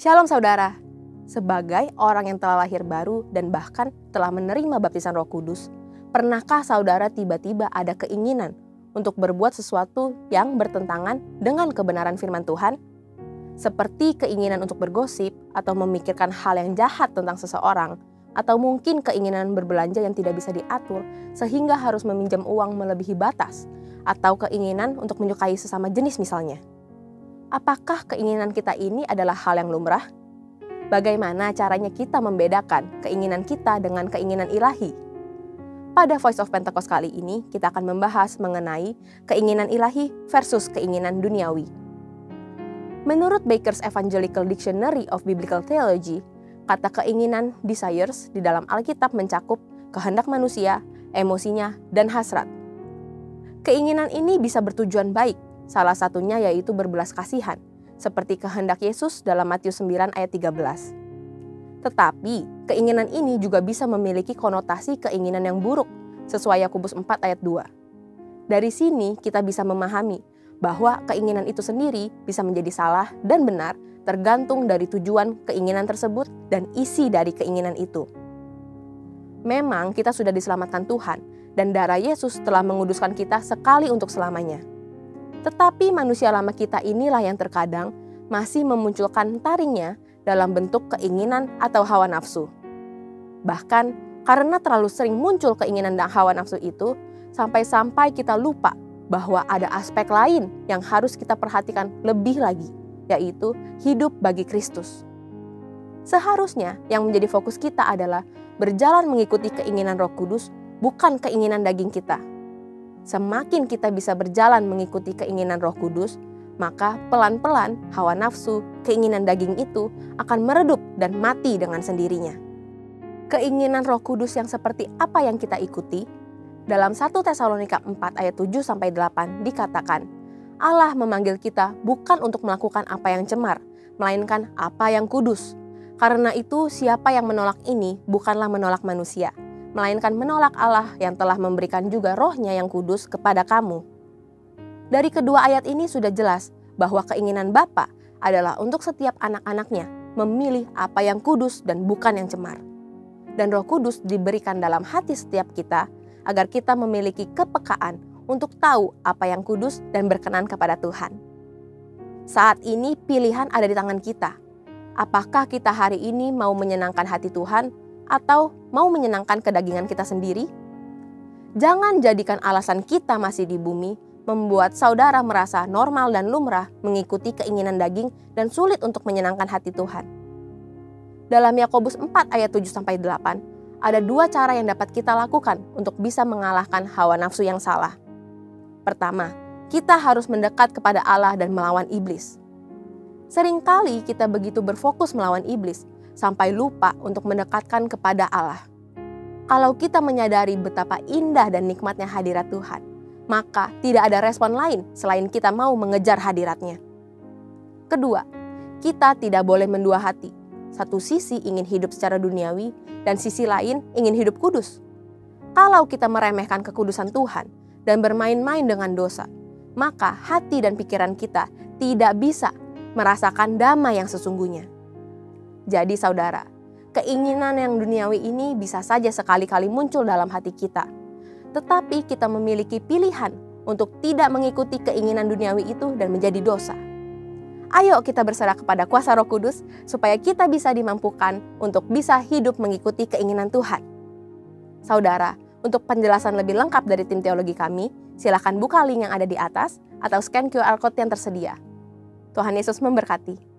Shalom saudara, sebagai orang yang telah lahir baru dan bahkan telah menerima baptisan Roh Kudus, pernahkah saudara tiba-tiba ada keinginan untuk berbuat sesuatu yang bertentangan dengan kebenaran firman Tuhan? Seperti keinginan untuk bergosip atau memikirkan hal yang jahat tentang seseorang, atau mungkin keinginan berbelanja yang tidak bisa diatur sehingga harus meminjam uang melebihi batas, atau keinginan untuk menyukai sesama jenis misalnya. Apakah keinginan kita ini adalah hal yang lumrah? Bagaimana caranya kita membedakan keinginan kita dengan keinginan ilahi? Pada Voice of Pentecost kali ini, kita akan membahas mengenai keinginan ilahi versus keinginan duniawi. Menurut Baker's Evangelical Dictionary of Biblical Theology, kata keinginan desires di dalam Alkitab mencakup kehendak manusia, emosinya, dan hasrat. Keinginan ini bisa bertujuan baik, salah satunya yaitu berbelas kasihan, seperti kehendak Yesus dalam Matius 9 ayat 13. Tetapi, keinginan ini juga bisa memiliki konotasi keinginan yang buruk, sesuai Yakobus 4 ayat 2. Dari sini kita bisa memahami bahwa keinginan itu sendiri bisa menjadi salah dan benar tergantung dari tujuan keinginan tersebut dan isi dari keinginan itu. Memang kita sudah diselamatkan Tuhan, dan darah Yesus telah menguduskan kita sekali untuk selamanya. Tetapi manusia lama kita inilah yang terkadang masih memunculkan taringnya dalam bentuk keinginan atau hawa nafsu. Bahkan karena terlalu sering muncul keinginan dan hawa nafsu itu, sampai-sampai kita lupa bahwa ada aspek lain yang harus kita perhatikan lebih lagi, yaitu hidup bagi Kristus. Seharusnya yang menjadi fokus kita adalah berjalan mengikuti keinginan Roh Kudus, bukan keinginan daging kita. Semakin kita bisa berjalan mengikuti keinginan Roh Kudus, maka pelan-pelan hawa nafsu, keinginan daging itu akan meredup dan mati dengan sendirinya. Keinginan Roh Kudus yang seperti apa yang kita ikuti? Dalam 1 Tesalonika 4 ayat 7-8 dikatakan, Allah memanggil kita bukan untuk melakukan apa yang cemar, melainkan apa yang kudus. Karena itu siapa yang menolak ini bukanlah menolak manusia, melainkan menolak Allah yang telah memberikan juga Roh-Nya yang kudus kepada kamu. Dari kedua ayat ini sudah jelas bahwa keinginan Bapa adalah untuk setiap anak-anaknya memilih apa yang kudus dan bukan yang cemar. Dan Roh Kudus diberikan dalam hati setiap kita agar kita memiliki kepekaan untuk tahu apa yang kudus dan berkenan kepada Tuhan. Saat ini pilihan ada di tangan kita. Apakah kita hari ini mau menyenangkan hati Tuhan atau mau menyenangkan kedagingan kita sendiri? Jangan jadikan alasan kita masih di bumi membuat saudara merasa normal dan lumrah mengikuti keinginan daging dan sulit untuk menyenangkan hati Tuhan. Dalam Yakobus 4 ayat 7-8, ada dua cara yang dapat kita lakukan untuk bisa mengalahkan hawa nafsu yang salah. Pertama, kita harus mendekat kepada Allah dan melawan iblis. Seringkali kita begitu berfokus melawan iblis, sampai lupa untuk mendekatkan kepada Allah. Kalau kita menyadari betapa indah dan nikmatnya hadirat Tuhan, maka tidak ada respon lain selain kita mau mengejar hadiratnya. Kedua, kita tidak boleh mendua hati. Satu sisi ingin hidup secara duniawi, dan sisi lain ingin hidup kudus. Kalau kita meremehkan kekudusan Tuhan dan bermain-main dengan dosa, maka hati dan pikiran kita tidak bisa merasakan damai yang sesungguhnya. Jadi saudara, keinginan yang duniawi ini bisa saja sekali-kali muncul dalam hati kita. Tetapi kita memiliki pilihan untuk tidak mengikuti keinginan duniawi itu dan menjadi dosa. Ayo kita berserah kepada kuasa Roh Kudus supaya kita bisa dimampukan untuk bisa hidup mengikuti keinginan Tuhan. Saudara, untuk penjelasan lebih lengkap dari tim teologi kami, silakan buka link yang ada di atas atau scan QR Code yang tersedia. Tuhan Yesus memberkati.